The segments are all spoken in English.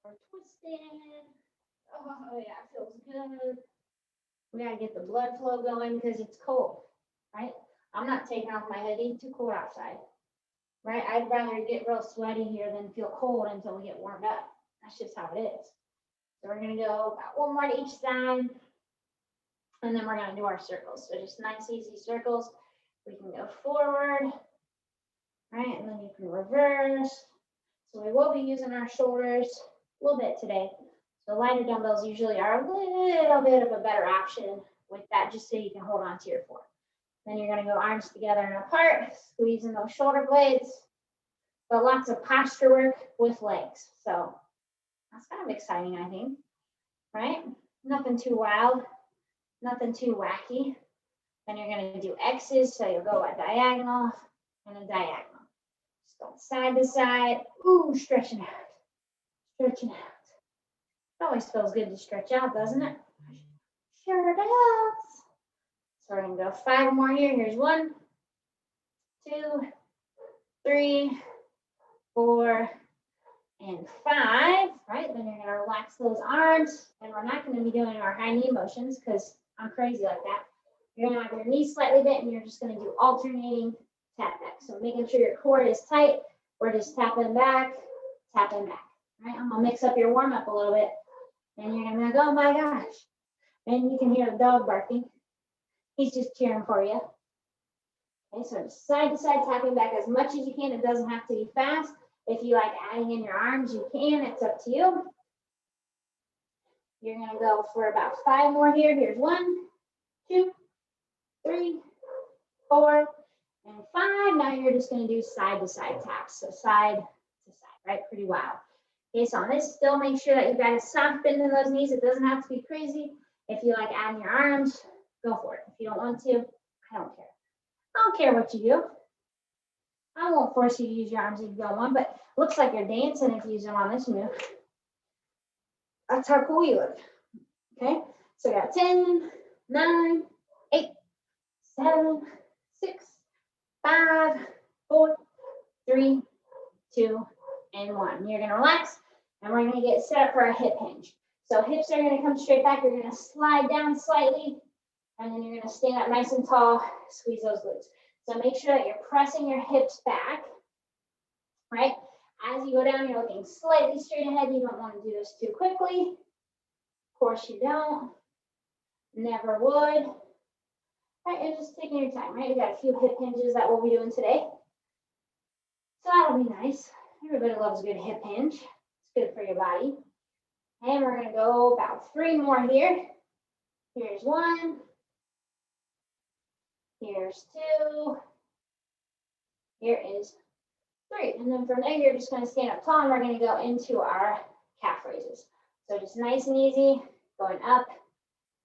We're twisted. Oh yeah, it feels good. We gotta get the blood flow going because it's cold, right? I'm not taking off my hoodie, too cold outside, right? I'd rather get real sweaty here than feel cold until we get warmed up. That's just how it is. So we're gonna go about one more to each side, and then we're gonna do our circles. So just nice, easy circles. We can go forward, right? And then you can reverse. So we will be using our shoulders a little bit today. So lighter dumbbells usually are a little bit of a better option with that, just so you can hold on to your form. Then you're gonna go arms together and apart, squeezing those shoulder blades, but lots of posture work with legs. So that's kind of exciting, I think, right? Nothing too wild, nothing too wacky. Then you're gonna do X's, so you'll go a diagonal and a diagonal. Just go side to side, ooh, stretching out, stretching out. It always feels good to stretch out, doesn't it? Sure does. So we're gonna go 5 more here. Here's 1, 2, 3, 4, and 5, right? Then you're gonna relax those arms, and we're not gonna be doing our high knee motions because I'm crazy like that. You're gonna have your knees slightly bent, and you're just gonna do alternating tap back. So making sure your core is tight. We're just tapping back, right? I'm gonna mix up your warm up a little bit, and you're gonna go, oh my gosh. And you can hear the dog barking. He's just cheering for you. Okay, so just side to side tapping back as much as you can. It doesn't have to be fast. If you like adding in your arms, you can. It's up to you. You're gonna go for about 5 more here. Here's 1, 2, 3, 4, and 5. Now you're just gonna do side to side taps. So side to side, right? Pretty wild. Okay, so on this, still make sure that you got a soft bend in those knees. It doesn't have to be crazy. If you like adding your arms, go for it. If you don't want to, I don't care. I don't care what you do. I won't force you to use your arms if you don't want, but looks like you're dancing if you use them on this move. That's how cool you look. Okay, so we got 10, 9, 8, 7, 6, 5, 4, 3, 2, and 1. You're gonna relax, and we're gonna get set up for a hip hinge. So hips are gonna come straight back. You're gonna slide down slightly, and then you're gonna stand up nice and tall, squeeze those glutes. So make sure that you're pressing your hips back, right? As you go down, you're looking slightly straight ahead. You don't want to do this too quickly. Of course you don't. Never would. Right, and just taking your time, right? We got a few hip hinges that we'll be doing today. So that'll be nice. Everybody loves a good hip hinge. It's good for your body. And we're gonna go about 3 more here. Here's 1. Here's 2. Here is 3. And then from there, you're just going to stand up tall, and we're going to go into our calf raises. So just nice and easy, going up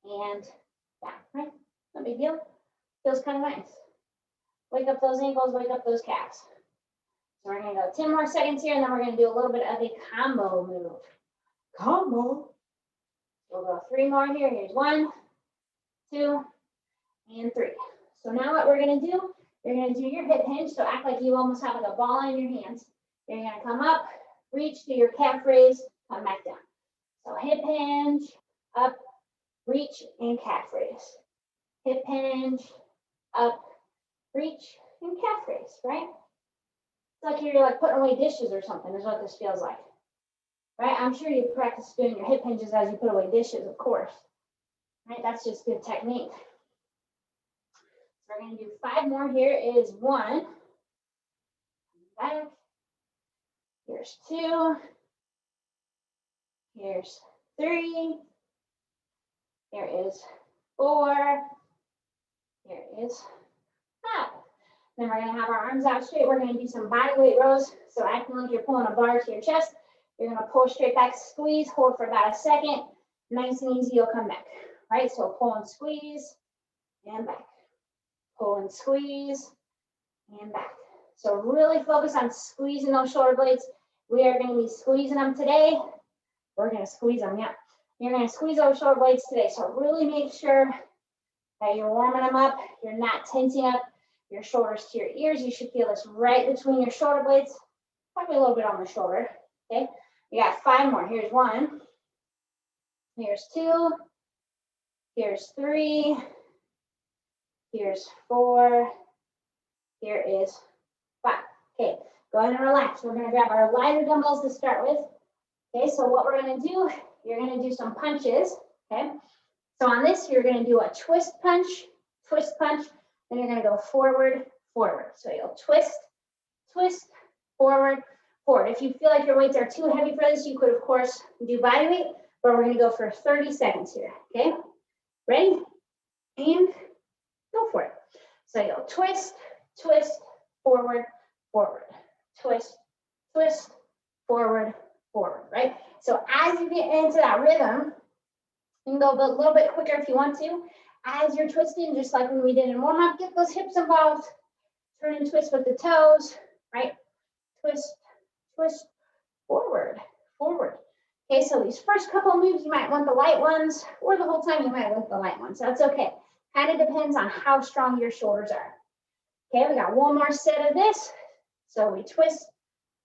and down, right? No big deal. Feels kind of nice. Wake up those ankles, wake up those calves. So we're going to go 10 more seconds here, and then we're going to do a little bit of a combo move. Combo. We'll go 3 more here. Here's 1, 2, and 3. So now what we're going to do, you're going to do your hip hinge. So act like you almost have like a ball in your hands. You're going to come up, reach to your calf raise, come back down. So hip hinge, up, reach, and calf raise. Hip hinge, up, reach, and calf raise, right? It's like you're like putting away dishes or something is what this feels like, right? I'm sure you practice doing your hip hinges as you put away dishes, of course, right? That's just good technique. We're going to do 5 more. Here is 1. Back. Here's 2. Here's 3. Here is 4. Here is 5. Then we're going to have our arms out straight. We're going to do some body weight rows. So acting like you're pulling a bar to your chest. You're going to pull straight back, squeeze, hold for about a second. Nice and easy, you'll come back. Right? So pull and squeeze and back. Pull and squeeze and back. So really focus on squeezing those shoulder blades. We are going to be squeezing them today. We're going to squeeze them, yeah. You're going to squeeze those shoulder blades today. So really make sure that you're warming them up. You're not tensing up your shoulders to your ears. You should feel this right between your shoulder blades, probably a little bit on the shoulder, okay? You got 5 more. Here's 1. Here's 2. Here's 3. Here's 4. Here is 5. Okay, go ahead and relax. We're going to grab our lighter dumbbells to start with. Okay, so what we're going to do, you're going to do some punches. Okay, so on this, you're going to do a twist punch, then you're going to go forward, forward. So you'll twist, twist, forward, forward. If you feel like your weights are too heavy for this, you could, of course, do body weight, but we're going to go for 30 seconds here. Okay, ready? And go for it. So you'll twist, twist, forward, forward, twist, twist, forward, forward, right? So as you get into that rhythm, you can go a little bit quicker if you want to. As you're twisting, just like when we did in warm-up, get those hips involved. Turn and twist with the toes, right? Twist, twist, forward, forward. Okay, so these first couple moves, you might want the light ones, or the whole time you might want the light ones. That's okay. Kind of depends on how strong your shoulders are. Okay, we got one more set of this. So we twist,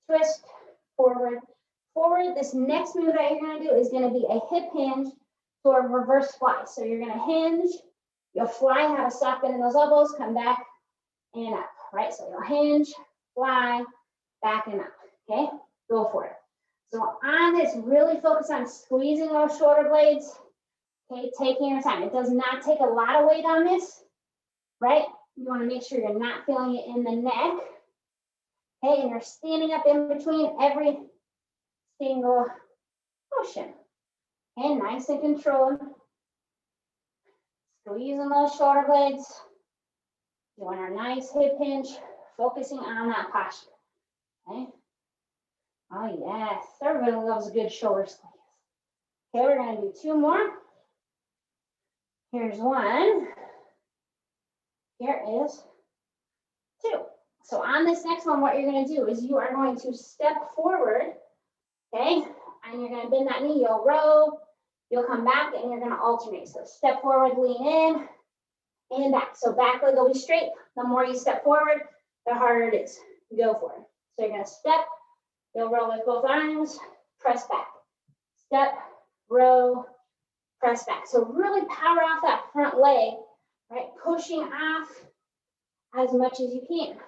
twist, forward, forward. This next move that you're going to do is going to be a hip hinge to a reverse fly. So you're going to hinge, you'll fly, have a soft bend in those elbows, come back and up, right? So you'll hinge, fly, back and up, okay? Go for it. So on this, really focus on squeezing those shoulder blades, okay? Taking your time. It does not take a lot of weight on this, right? You want to make sure you're not feeling it in the neck, okay? And you're standing up in between every single motion. Okay, nice and controlled. Squeezing those shoulder blades. Doing our nice hip hinge, focusing on that posture. Okay. Oh yes, everybody loves a good shoulder squeeze. Okay, we're gonna do 2 more. Here's 1. Here is 2. So on this next one, what you're gonna do is you are going to step forward, okay? And you're gonna bend that knee, you'll row, you'll come back, and you're gonna alternate. So step forward, lean in, and back. So back leg will be straight. The more you step forward, the harder it is. Go for it. So you're gonna step, you'll row with both arms, press back. Step, row, press back. So really power off that front leg, right? Pushing off as much as you can,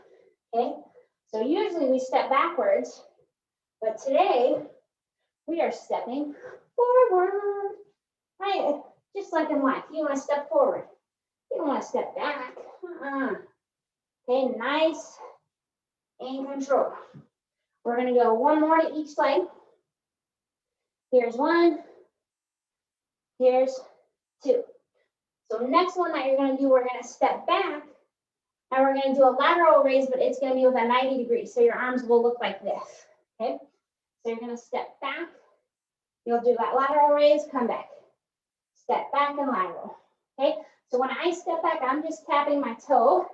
okay? So usually we step backwards, but today we are stepping forward, right? Just like in life, you want to step forward. You don't want to step back. Okay, nice and control. We're going to go 1 more to each leg. Here's 1. Here's 2. So next one that you're going to do, we're going to step back, and we're going to do a lateral raise, but it's going to be with a 90 degrees. So your arms will look like this, okay? So you're going to step back. You'll do that lateral raise, come back. Step back and lateral, okay? So when I step back, I'm just tapping my toe.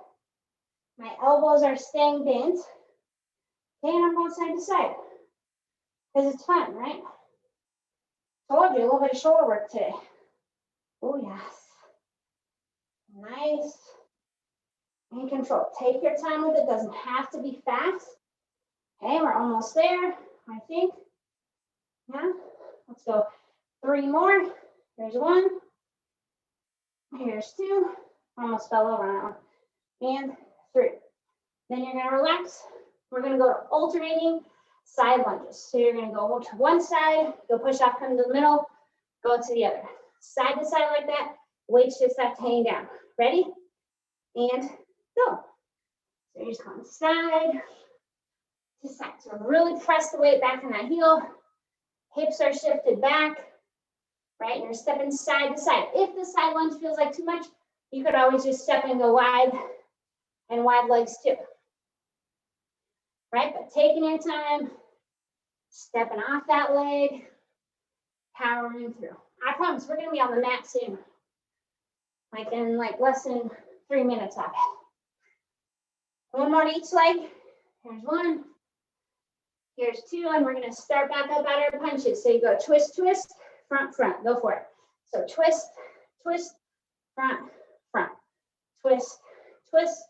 My elbows are staying bent. Okay, and I'm going side to side. Because it's fun, right? Told you, a little bit of shoulder work today. Oh, yes. Nice and control. Take your time with it. Doesn't have to be fast. Okay, we're almost there, I think. Yeah, let's go 3 more. Here's 1. Here's 2. Almost fell over on that one. And 3. Then you're going to relax. We're going to go to alternating side lunges. So you're going to go to one side, go push off, come to the middle, go to the other. Side to side like that. Weights just have to hang down. Ready? And go. So you're just going side to side. So really press the weight back in that heel. Hips are shifted back, right? You're stepping side to side. If the side lunge feels like too much, you could always just step and go wide and wide legs too. Right? But taking your time, stepping off that leg, powering through. I promise we're going to be on the mat soon. Like in less than 3 minutes of it. 1 more to each leg. Here's 1. Here's 2. And we're going to start back up at our punches. So you go twist, twist, front, front. Go for it. So twist, twist, front, front. Twist, twist,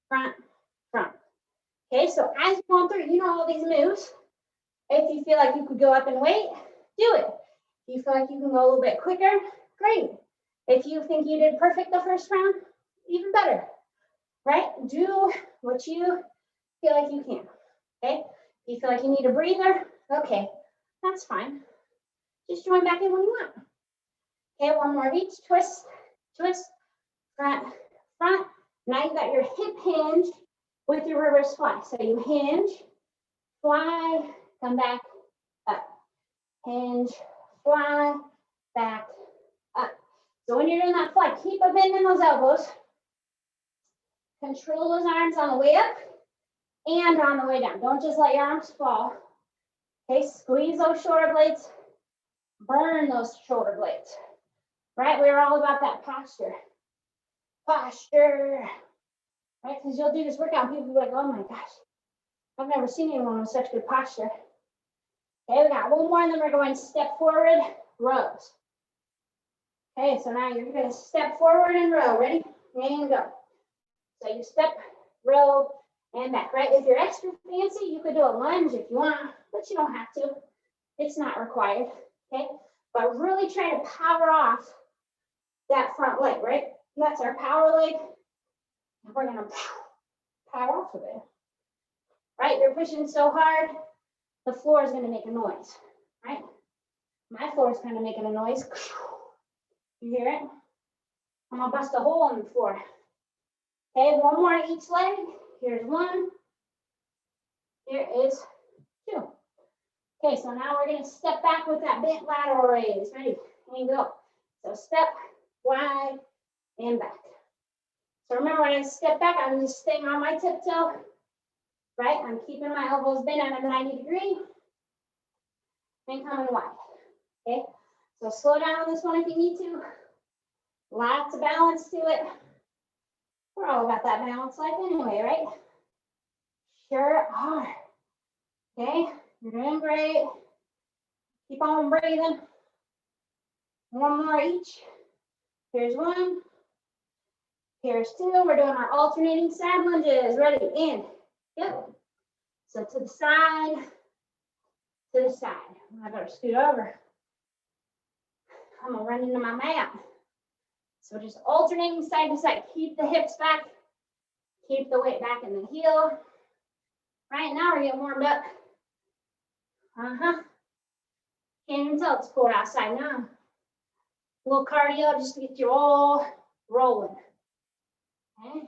front, front. Okay, so as you're going through, you know all these moves. If you feel like you could go up and wait, do it. If you feel like you can go a little bit quicker, great. If you think you did perfect the first round, even better, right? Do what you feel like you can, okay? If you feel like you need a breather, okay, that's fine. Just join back in when you want. Okay, one more of each. Twist, twist, front, front. Now you got your hip hinge with your reverse fly. So you hinge, fly, come back, up. Hinge, fly, back, up. So when you're doing that fly, keep a bend in those elbows. Control those arms on the way up and on the way down. Don't just let your arms fall. Okay, squeeze those shoulder blades. Burn those shoulder blades. Right? We're all about that posture. Posture. Right? Because you'll do this workout and people will be like, oh my gosh, I've never seen anyone with such good posture. Okay, we got one more and then we're going step forward, rows. Okay, so now you're going to step forward and row. Ready? And go. So you step, row, and back, right? If you're extra fancy, you could do a lunge if you want, but you don't have to. It's not required, okay? But really try to power off that front leg, right? That's our power leg. And we're gonna power off of it, right? You're pushing so hard, the floor is gonna make a noise, right? My floor is kind of making a noise. You hear it? I'm gonna bust a hole in the floor. Okay, one more on each leg. Here's one. Here is two. Okay, so now we're gonna step back with that bent lateral raise. Ready? And go. So step, wide, and back. So remember when I step back, I'm just staying on my tiptoe, right? I'm keeping my elbows bent at a 90 degree and coming wide, okay? So slow down on this one if you need to. Lots of balance to it. We're all about that balance life anyway, right? Sure are. Okay, you're doing great. Keep on breathing. One more each. Here's one. Here's two. We're doing our alternating side lunges. Ready? In. Go. So to the side. To the side. I better scoot over. I'm gonna run into my mat. So just alternating side to side. Keep the hips back. Keep the weight back in the heel. Right now we're getting warmed up. Can't even tell it's cold outside now. A little cardio just to get you all rolling. Okay.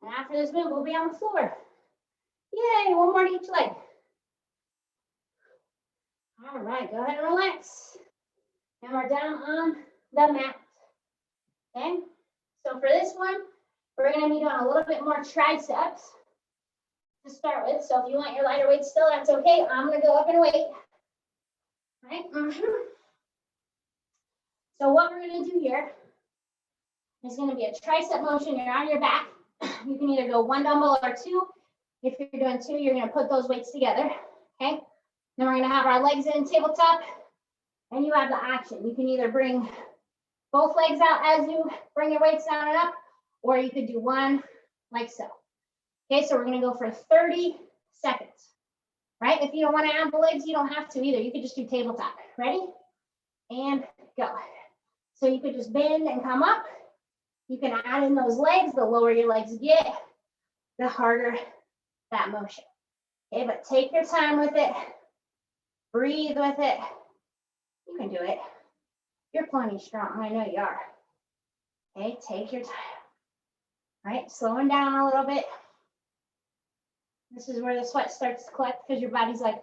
And after this move, we'll be on the floor. Yay, one more to each leg. All right, go ahead and relax. And we're down on the mat. Okay, so for this one, we're gonna be doing a little bit more triceps to start with. So if you want your lighter weight still, that's okay. I'm gonna go up and weight. Right? So what we're gonna do here is gonna be a tricep motion. You're on your back. You can either go one dumbbell or two. If you're doing two, you're gonna put those weights together. Okay. Then we're gonna have our legs in tabletop, and you have the option. You can either bring both legs out as you bring your weights down and up, or you could do one like so. Okay, so we're gonna go for 30 seconds, right? If you don't wanna add the legs, you don't have to either. You could just do tabletop. Ready? And go. So you could just bend and come up. You can add in those legs. The lower your legs get, the harder that motion. Okay, but take your time with it. Breathe with it. You can do it. You're plenty strong. I know you are. Okay, take your time. All right, slowing down a little bit. This is where the sweat starts to collect because your body's like,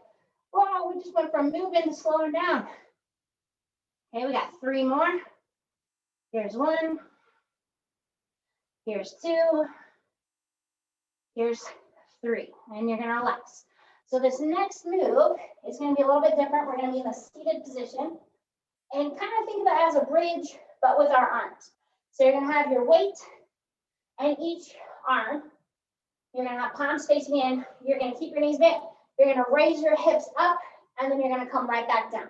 whoa, we just went from moving to slowing down. Okay, we got 3 more. Here's 1. Here's 2. Here's 3. And you're gonna relax. So this next move is gonna be a little bit different. We're gonna be in a seated position. And kind of think of it as a bridge, but with our arms. So you're gonna have your weight and each arm. You're gonna have palms facing in. You're gonna keep your knees bent. You're gonna raise your hips up, and then you're gonna come right back down.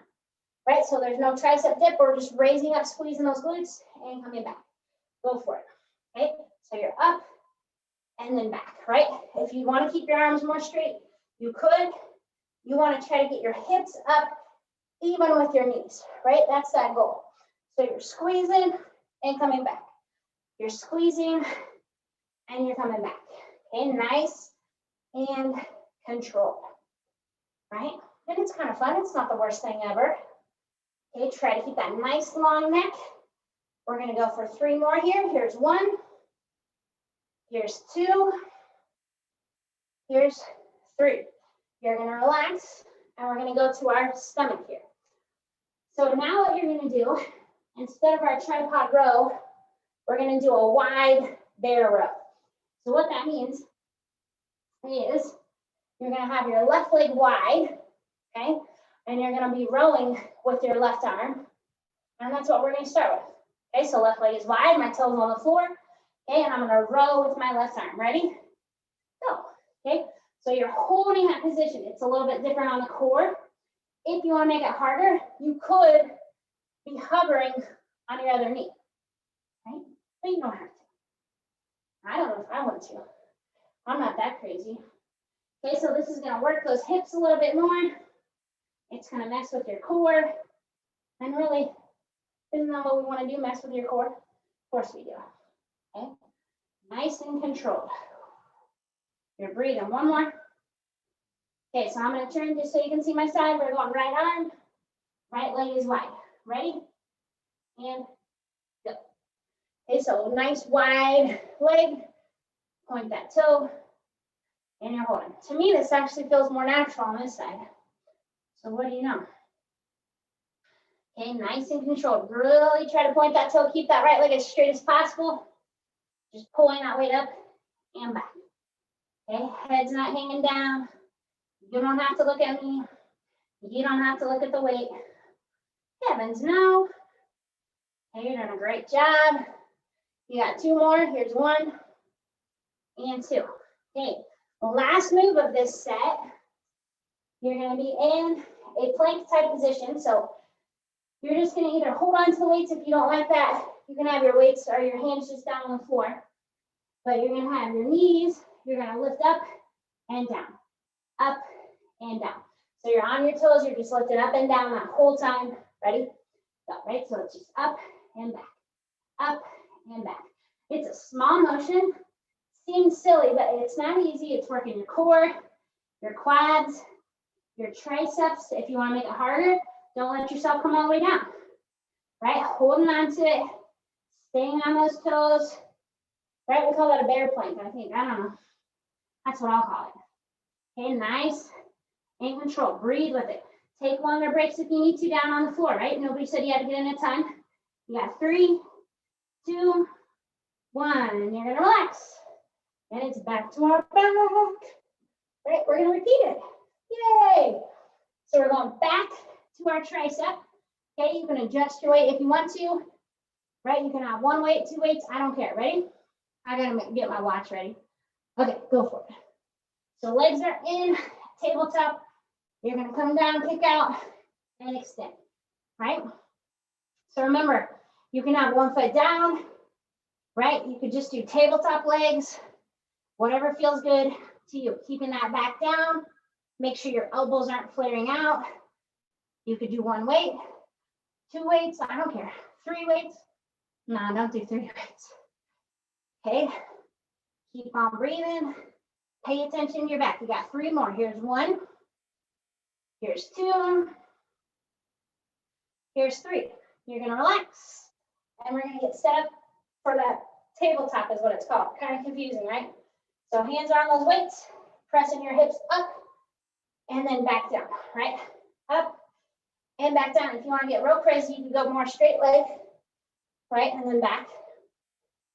Right, so there's no tricep dip. We're just raising up, squeezing those glutes, and coming back. Go for it. Okay, so you're up and then back. Right. If you want to keep your arms more straight, you could. You want to try to get your hips up even with your knees, right? That's that goal. So you're squeezing and coming back. You're squeezing and you're coming back. Okay, nice and controlled, right? And it's kind of fun. It's not the worst thing ever. Okay, try to keep that nice long neck. We're going to go for 3 more here. Here's 1. Here's 2. Here's 3. You're going to relax, and we're going to go to our stomach here. So now what you're going to do, instead of our tripod row, we're going to do a wide bear row. So what that means is you're going to have your left leg wide, okay? And you're going to be rowing with your left arm. And that's what we're going to start with. Okay, so left leg is wide, my toes on the floor. Okay, and I'm going to row with my left arm. Ready? Go. Okay, so you're holding that position. It's a little bit different on the core. If you want to make it harder, you could be hovering on your other knee, right? But you don't have to. I don't know if I want to. I'm not that crazy. Okay, so this is going to work those hips a little bit more. It's going to mess with your core. And really, isn't that what we want to do, mess with your core? Of course we do. Okay, nice and controlled. You're breathing. 1 more. Okay, so I'm going to turn just so you can see my side. We're going right arm, right leg is wide. Ready? And go. Okay, so nice wide leg. Point that toe. And you're holding. To me, this actually feels more natural on this side. So what do you know? Okay, nice and controlled. Really try to point that toe. Keep that right leg as straight as possible. Just pulling that weight up and back. Okay, head's not hanging down. You don't have to look at me. You don't have to look at the weight. Heavens, no. Okay, you're doing a great job. You got 2 more. Here's 1 and 2. Okay, the last move of this set, you're going to be in a plank type position. So you're just going to either hold on to the weights. If you don't like that, you can have your weights or your hands just down on the floor. But you're going to have your knees. You're going to lift up and down, up and down. So you're on your toes. You're just lifting up and down that whole time. Ready? Go, right? So it's just up and back, up and back. It's a small motion. Seems silly, but it's not easy. It's working your core, your quads, your triceps. If you want to make it harder, don't let yourself come all the way down. Right? Holding on to it, staying on those toes. Right? We call that a bear plank, I think. I don't know. That's what I'll call it. Okay, nice and controlled. Breathe with it. Take longer breaks if you need to down on the floor, right? Nobody said you had to get in a ton. You got 3, 2, 1, and you're gonna relax. And it's back to our back. Right, we're gonna repeat it. Yay! So we're going back to our tricep. Okay, you can adjust your weight if you want to. Right, you can have 1 weight, 2 weights, I don't care. Ready? I gotta get my watch ready. Okay, go for it. So legs are in, tabletop. You're gonna come down, kick out, and extend, right? So remember, you can have 1 foot down, right? You could just do tabletop legs, whatever feels good to you. Keeping that back down, make sure your elbows aren't flaring out. You could do 1 weight, 2 weights, I don't care. 3 weights, no, don't do 3 weights. Okay, keep on breathing. Pay attention to your back. You got 3 more. Here's 1. Here's 2. Here's 3. You're going to relax. And we're going to get set up for that tabletop is what it's called. Kind of confusing, right? So hands are on those weights, pressing your hips up and then back down, right? Up and back down. If you want to get real crazy, you can go more straight leg, right? And then back.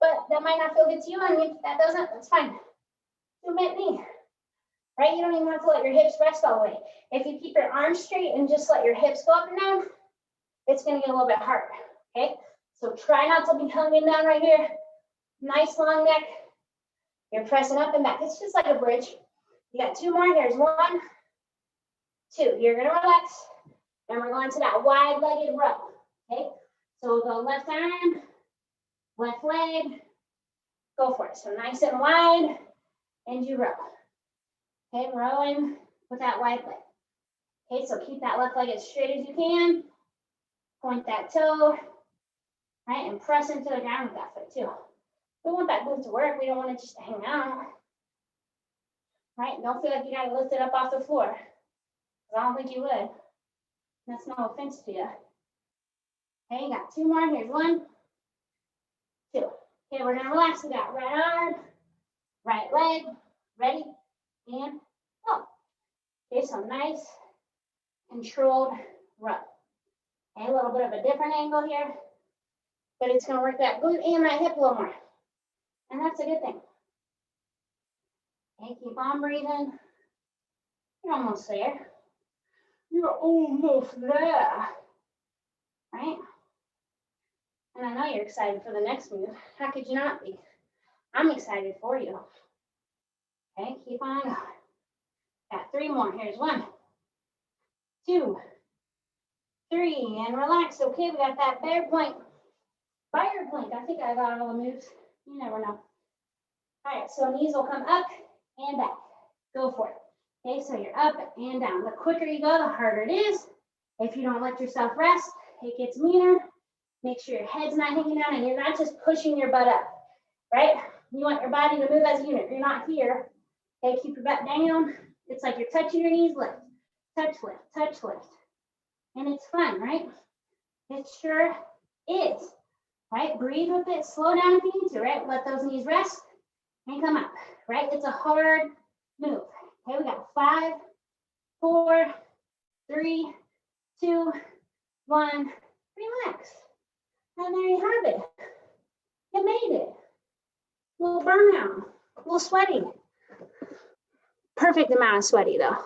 But that might not feel good to you. And if that doesn't, that's fine. Submit knee, right? You don't even have to let your hips rest all the way. If you keep your arms straight and just let your hips go up and down, it's going to get a little bit harder, okay? So try not to be hanging down right here. Nice long neck. You're pressing up and back. It's just like a bridge. You got 2 more. Here's 1, 2. You're going to relax. And we're going to that wide-legged row, okay? So we'll go left arm, left leg. Go for it. So nice and wide. And you row. Okay, rowing with that wide leg. Okay, so keep that left leg as straight as you can. Point that toe, right? And press into the ground with that foot too. We want that glute to work. We don't want it just to hang out, right? Don't feel like you gotta lift it up off the floor. I don't think you would. That's no offense to you. Okay, you got 2 more. Here's 1, 2. Okay, we're gonna relax. We got right arm, right leg, ready, and go. Okay, so nice, controlled rub. Okay, a little bit of a different angle here, but it's gonna work that glute and that hip a little more. And that's a good thing. Okay, keep on breathing. You're almost there. You're almost there. Right? And I know you're excited for the next move. How could you not be? I'm excited for you. Okay, keep on going. Got 3 more. Here's 1, 2, 3, and relax. Okay, we got that bear plank. Fire plank. I think I got all the moves. You never know. All right, so knees will come up and back. Go for it. Okay, so you're up and down. The quicker you go, the harder it is. If you don't let yourself rest, it gets meaner. Make sure your head's not hanging down and you're not just pushing your butt up, right? You want your body to move as a unit. You're not here. Okay, keep your butt down. It's like you're touching your knees, lift, touch, lift, touch, lift. And it's fun, right? It sure is, right? Breathe with it, slow down if you need to, right? Let those knees rest and come up, right? It's a hard move. Okay, we got 5, 4, 3, 2, 1, relax. And there you have it. You made it. A little burnout, a little sweaty. Perfect amount of sweaty though.